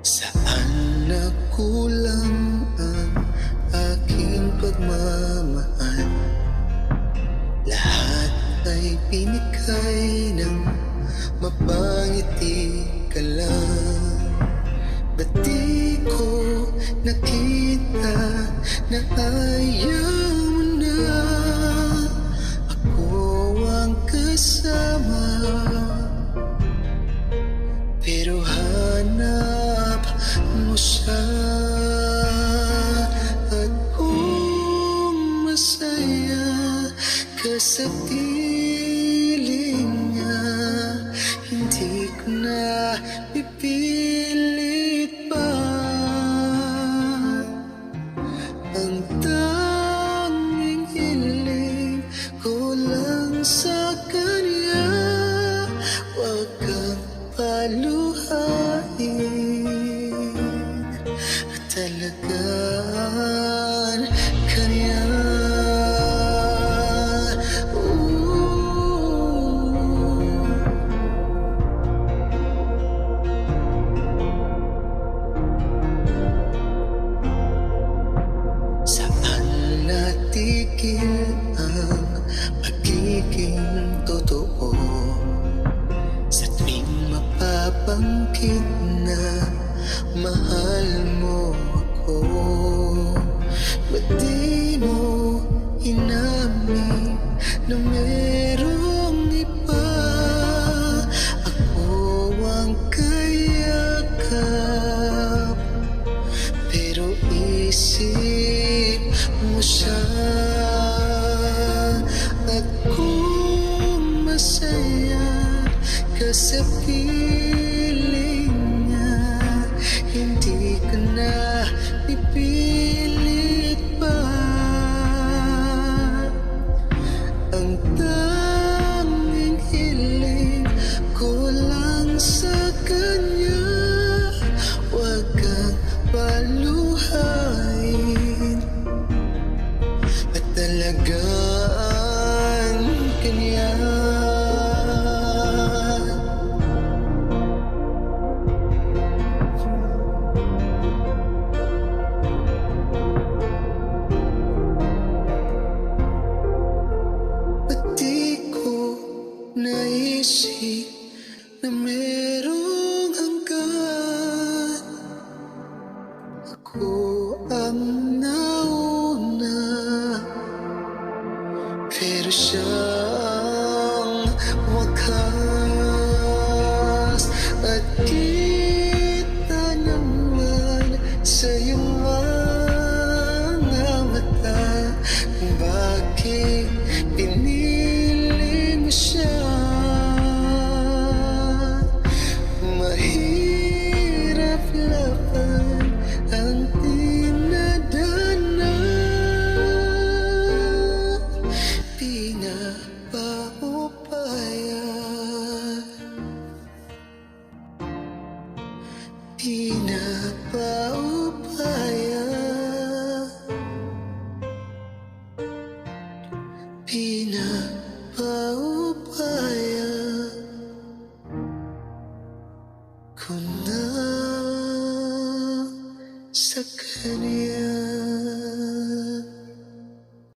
Saan nagkulang ang aking pagmamahal? Lahat ay binigay ng mapangiti ka lang. Ba't di ko nakita na ayaw mo na ako ang kasama? Pero hanap mo siya, at kung masaya ka sa piling niya, hindi ko na pipilit pa. Ang tanging hiling ko lang sa kanya, wag kang paluhain at talagaan kanya. Saan natigil ang pagiging totoo? Sa tuwing mapapangkit na mahal mo ako, ba't di mo inamin na merong iba? Ako ang kayakap, pero isip mo siya, at kung masaya ka sa piling niya, hindi ka na pipilit pa. Ang tanging hiling ko lang sa kanya, wag kang paluhain at talagaan kanya. Naisip na merong hanggan, ako ang nauna, pero siyang wakas. At kita naman sa iyong mga mata kung bakit pinili mo siya. Mahirap laban ang dinadana, pinapaubaya, pinapaubaya, pinapaubaya ko na sa kanya.